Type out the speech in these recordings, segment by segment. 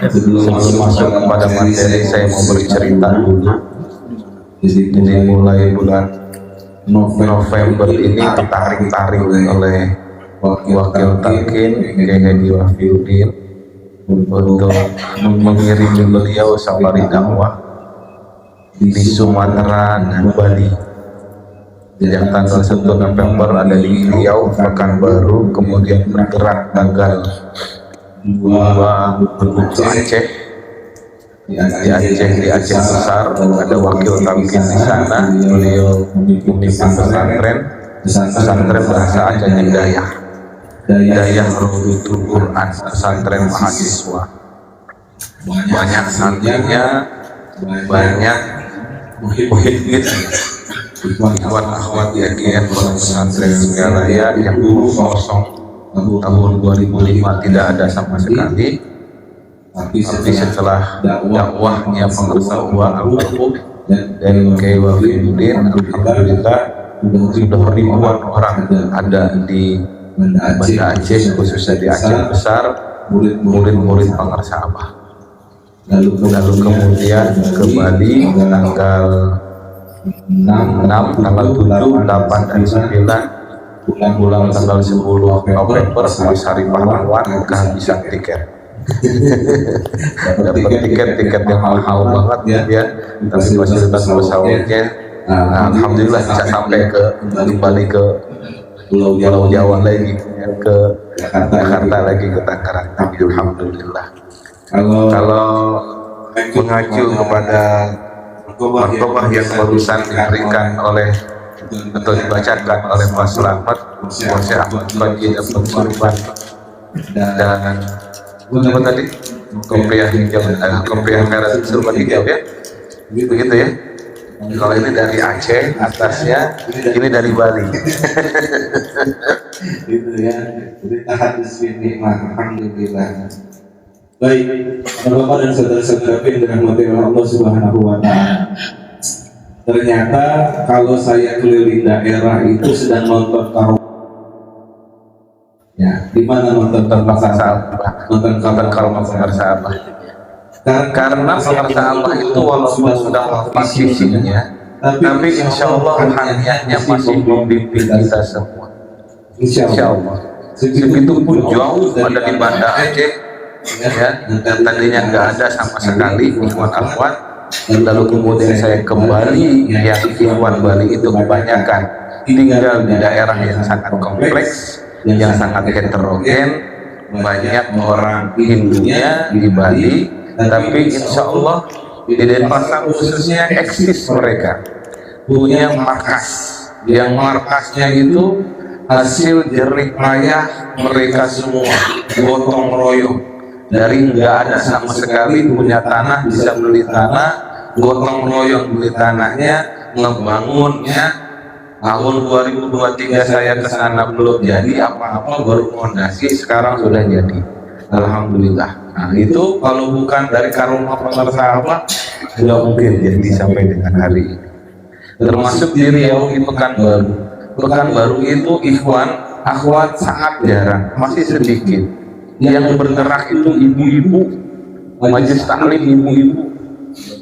Sebelum masuk kepada materi, saya mau bercerita dulu. Jadi mulai bulan November ini tertarik oleh Wakil Talqin Kiai Haji Wahyudin untuk mengiringi beliau safari dakwah di Sumatera dan Bali. Sejak tanggal 1 November ada di Riau, Pekanbaru, kemudian bergerak tanggal 2 menuju Aceh. Di Aceh besar ada Wakil Talqin di sana. Beliau memimpin pesantren bahasa Acehnya Dayah Rohutul Quran, pesantren mahasiswa. Banyak santrinya, banyak muhid ikhwan-akhwat YGN pesantren Suryalaya yang dulu kosong tahun 2005 tidak ada sama sekali. Tapi setelah dakwahnya pengusaha almarhum dan Kiai Wahyudin, alhamdulillah sudah ribuan orang ada di Banda Aceh, khususnya di Aceh besar, murid-murid pengarsa Abah. Lalu kemudian ke Bali tanggal 6, tanggal 7, 8, dan 9, pulang tanggal 10 November habis Hari Pahlawan, kehabisan tiket. Dapat tiket yang mahal banget ya, tapi fasilitas pesawatnya alhamdulillah bisa sampai kembali ke Pulau Jawa lagi, ke Jakarta lagi, ke Tangerang. Alhamdulillah. Kalau mengacu kepada khotbah yang barusan diberikan oleh atau dibacakan oleh Mas Slamet, Mas Ahmad Fajid Abdul Marwan, dan apa tadi? Kopiah hijau, kopiah merah serba hijau ya, begitu ya. Kalau ini dari Aceh atasnya, ini dari Bali. Gitu ya. Jadi tahadus ini alhamdulillah. Baik, Bapak dan saudara-saudara yang dirahmati oleh Allah Subhanahu wa taala. Ternyata kalau saya keliling daerah itu sedang nonton karaoke. Ya, di mana nonton pengarsa Abah? Nonton pengarsa Abah. Karena pengarsa Abah itu walaupun sudah wafat fisiknya, tapi insya Allah haniahnya masih membimbing kita semua. Insya Allah. Begitupun jauh ada di Banda Aceh, ya, dan tadinya nggak ada sama sekali ikhwan akhwat. Lalu kemudian saya kembali, yang ikhwan Bali itu kebanyakan tinggal di daerah yang sangat kompleks, yang sangat heterogen, banyak orang Hindunya di Bali, tapi insya Allah di Denpasar khususnya eksis mereka punya markas, yang markasnya itu hasil jerih payah mereka semua, gotong royong, dari nggak ada sama sekali punya tanah bisa beli tanah, gotong royong beli tanahnya, ngebangunnya. Tahun 2023 saya ke sana belum jadi apa-apa, baru fondasi, sekarang sudah jadi. Alhamdulillah. Nah, itu kalau bukan dari karomah pengarsa Abah, tidak mungkin jadi sampai dengan hari ini. Termasuk di Riau, di Pekanbaru. Pekanbaru itu ikhwan, akhwat sangat jarang, masih sedikit. Yang bergerak itu ibu-ibu, majelis taklim ibu-ibu.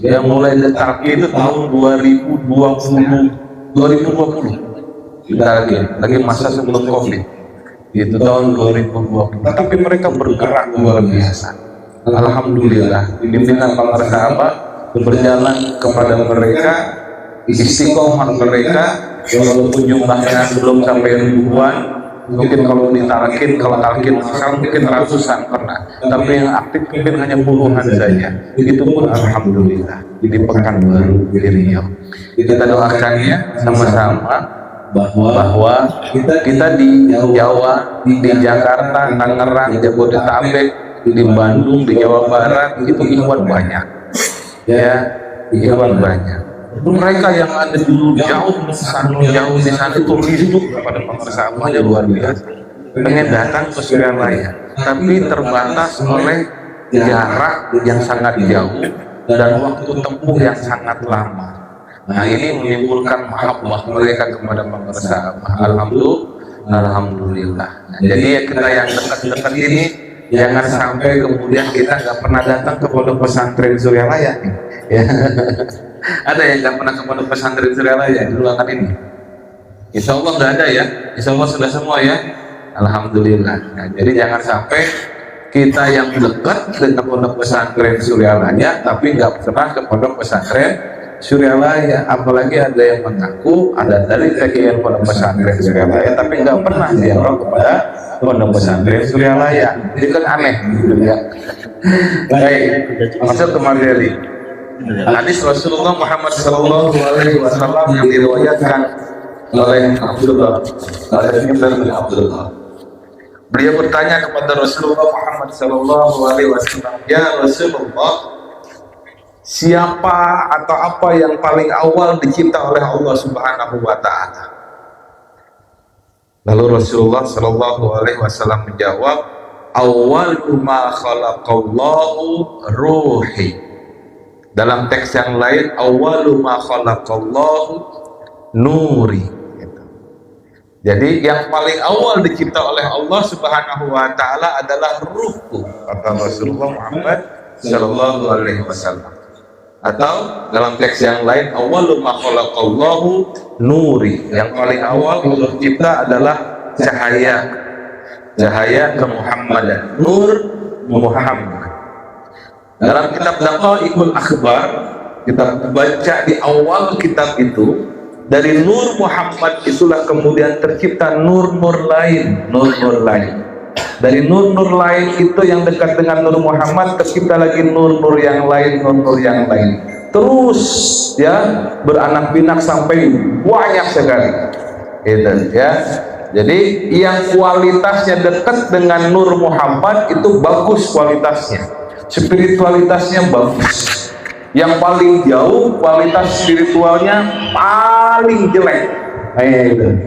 Yang mulai letaknya itu tahun 2020, kita lagi masa sebelum COVID, itu tahun 2020. Tapi mereka bergerak luar biasa. Alhamdulillah, pimpinan pengarsa Abah berjalan kepada mereka, istiqomah mereka, walaupun jumlahnya belum sampai ribuan, mungkin kalau ditalkin, kalau talkin masal mungkin ratusan pernah, tapi yang aktif mungkin hanya puluhan saja. Itu pun alhamdulillah di Pekanbaru, di Riau. Kita doakannya sama-sama bahwa kita di Jawa, di Jakarta, Tangerang, Jabodetabek, di Bandung, di Jawa Barat itu ikhwan banyak, ya, ikhwan banyak. Mereka yang ada dulu jauh di sana itu rindu kepada pengarsa Abah luar biasa, pengen datang ke Suryalaya, tapi terbatas oleh jarak yang sangat jauh dan waktu tempuh yang sangat lama. Nah, ini menimbulkan mahabbah mereka kepada pengarsa Abah. Alhamdulillah. Nah, jadi kita yang dekat-dekat ini, jangan sampai kemudian kita nggak pernah datang ke pondok pesantren Suryalaya. Ya. Ada yang nggak pernah ke pondok pesantren Suryalaya di ruangan ini? Insya Allah nggak ada ya. Insya Allah sudah semua ya. Alhamdulillah. Nah, jadi jangan sampai kita yang dekat dengan pondok pesantren Suryalaya tapi nggak pernah ke pondok pesantren Suryalaya. Apalagi ada yang mengaku ada dari sekian pondok pesantren Suryalaya tapi nggak pernah ziarah kepada pondok pesantren Suryalaya. Itu kan aneh gitu ya. Baik, masuk ke materi. Hadis Rasulullah Muhammad Sallallahu Alaihi Wasallam yang diriwayatkan oleh Abdullah bin Abdullah. Beliau bertanya kepada Rasulullah Muhammad Sallallahu Alaihi Wasallam, ya Rasulullah, siapa atau apa yang paling awal dicipta oleh Allah Subhanahu Wa Taala? Lalu Rasulullah Sallallahu Alaihi Wasallam menjawab, awwalu ma khalaqallahu ruhi. Dalam teks yang lain, awwalu ma khalaqallahu nuri. Jadi yang paling awal dicipta oleh Allah Subhanahu Wa Taala adalah ruhku, kata Rasulullah Muhammad Sallallahu Alaihi Wasallam. Atau dalam teks yang lain, awwalu ma khalaqallahu nuri. Yang paling awal Allah cipta adalah cahaya, cahaya kemuhammadan, nur Muhammad. Dalam kitab Daqaiqul Akhbar, kita baca di awal kitab itu, dari nur Muhammad itulah kemudian tercipta nur-nur lain, nur-nur lain. Dari nur-nur lain itu yang dekat dengan nur Muhammad tercipta lagi nur-nur yang lain, nur-nur yang lain. Terus ya beranak pinak sampai banyak sekali. Gitu ya. Jadi yang kualitasnya dekat dengan nur Muhammad itu bagus kualitasnya. Spiritualitasnya bagus. Yang paling jauh kualitas spiritualnya paling jelek,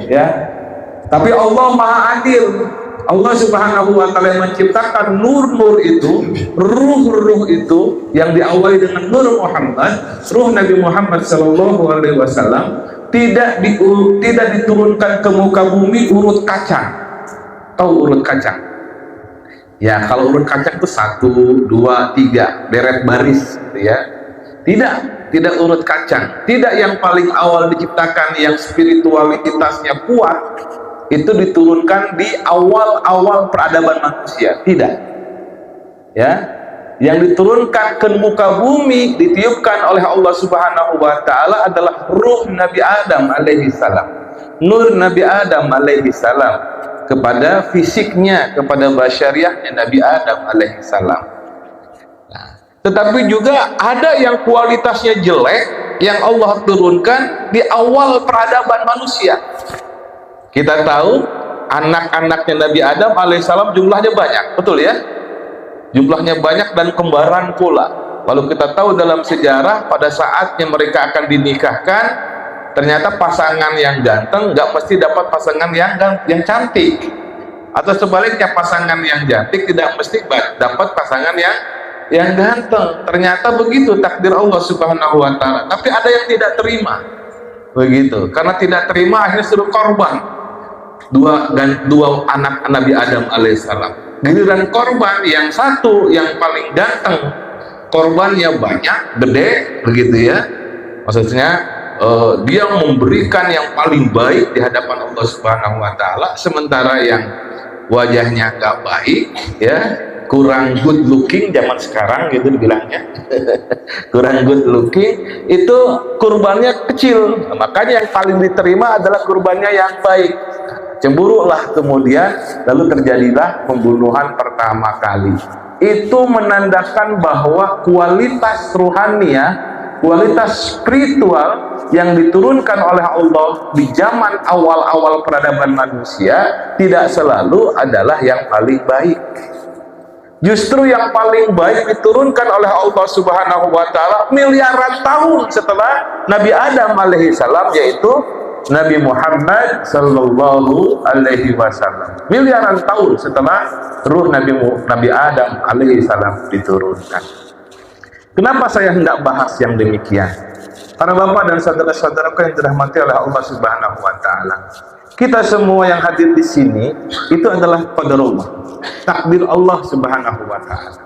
ya. Tapi Allah Maha Adil. Allah Subhanahu Wa Taala menciptakan nur-nur itu, ruh-ruh itu yang diawali dengan nur Muhammad, ruh Nabi Muhammad Sallallahu Alaihi Wasallam tidak diturunkan ke muka bumi urut kacang. Tahu urut kacang? Ya, kalau urut kacang itu 1, 2, 3 deret baris, gitu ya. Tidak urut kacang. Tidak yang paling awal diciptakan yang spiritualitasnya kuat itu diturunkan di awal-awal peradaban manusia. Tidak. Ya. Yang diturunkan ke muka bumi ditiupkan oleh Allah Subhanahu Wa Taala adalah ruh Nabi Adam alaihi salam. Nur Nabi Adam alaihi salam kepada fisiknya, kepada basyariahnya Nabi Adam alaihi salam. Tetapi juga ada yang kualitasnya jelek yang Allah turunkan di awal peradaban manusia. Kita tahu anak-anaknya Nabi Adam alaihissalam jumlahnya banyak, betul ya? Jumlahnya banyak dan kembaran pula. Lalu kita tahu dalam sejarah pada saatnya mereka akan dinikahkan, ternyata pasangan yang ganteng nggak mesti dapat pasangan yang cantik, atau sebaliknya pasangan yang cantik tidak mesti dapat pasangan yang ganteng. Ternyata begitu takdir Allah Subhanahu Wa Taala. Tapi ada yang tidak terima begitu, karena tidak terima akhirnya suruh korban dua anak Nabi Adam alaihissalam. Giliran korban yang satu yang paling ganteng, korbannya banyak, gede begitu ya. Maksudnya dia memberikan yang paling baik di hadapan Allah Subhanahu Wa Taala, sementara yang wajahnya gak baik ya, kurang good looking zaman sekarang gitu dibilangnya kurang good looking, itu kurbannya kecil. Makanya yang paling diterima adalah kurbannya yang baik. Cemburulah kemudian, lalu terjadilah pembunuhan pertama kali. Itu menandakan bahwa kualitas ruhania, kualitas spiritual yang diturunkan oleh Allah di zaman awal-awal peradaban manusia tidak selalu adalah yang paling baik. Justru yang paling baik diturunkan oleh Allah Subhanahu Wa Taala miliaran tahun setelah Nabi Adam alaihi salam, yaitu Nabi Muhammad Sallallahu Alaihi Wasallam. Miliaran tahun setelah ruh Nabi Adam alaihi salam diturunkan. Kenapa saya hendak bahas yang demikian? Para bapak dan saudara-saudaraku yang dirahmati oleh Allah Subhanahu Wa Taala, kita semua yang hadir di sini itu adalah qadarullah. takdir Allah Subhanahu wa taala.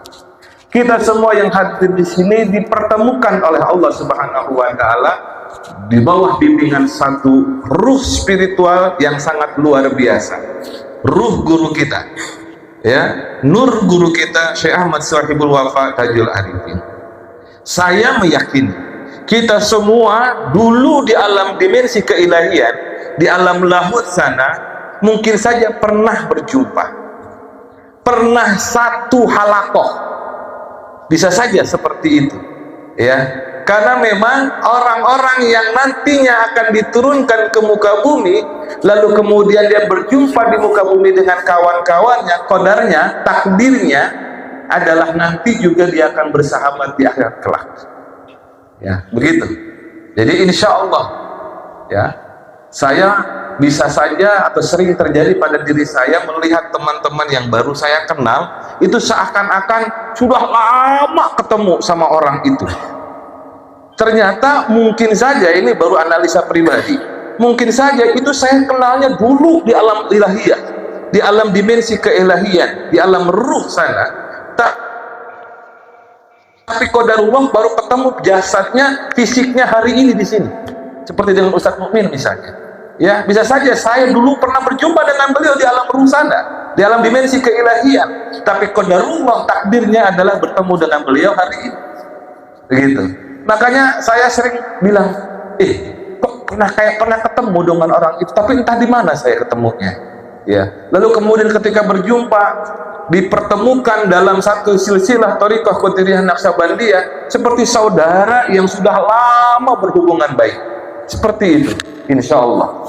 Kita semua yang hadir di sini dipertemukan oleh Allah Subhanahu wa taala di bawah bimbingan satu ruh spiritual yang sangat luar biasa. Ruh guru kita, ya, nur guru kita Syekh Ahmad Sahibul Wafa Tajul Arifin. Saya meyakini kita semua dulu di alam dimensi keilahian, di alam lahut sana, mungkin saja pernah berjumpa, pernah satu halakoh, bisa saja seperti itu, ya. Karena memang orang-orang yang nantinya akan diturunkan ke muka bumi, lalu kemudian dia berjumpa di muka bumi dengan kawan-kawannya, qadarnya, takdirnya adalah nanti juga dia akan bersahabat di akhirat kelak. Ya, begitu. Jadi insya Allah, ya, saya bisa saja atau sering terjadi pada diri saya melihat teman-teman yang baru saya kenal itu seakan-akan sudah lama ketemu sama orang itu. Ternyata mungkin saja, ini baru analisa pribadi, mungkin saja itu saya kenalnya dulu di alam ilahiyah, di alam dimensi keilahian, di alam ruh sana. Tapi qadarullah baru ketemu jasadnya, fisiknya hari ini di sini. Seperti dengan Ustadz Mukmin misalnya. Ya, bisa saja saya dulu pernah berjumpa dengan beliau di alam ruh sana, di alam dimensi keilahian. Tapi qadarullah, takdirnya adalah bertemu dengan beliau hari ini. Begitu. Makanya saya sering bilang, kok pernah ketemu dengan orang itu, tapi entah di mana saya ketemunya. Ya. Lalu kemudian ketika berjumpa, dipertemukan dalam satu silsilah thariqah Qadiriyah Naqsabandiyah seperti saudara yang sudah lama berhubungan baik. Seperti itu, insya Allah.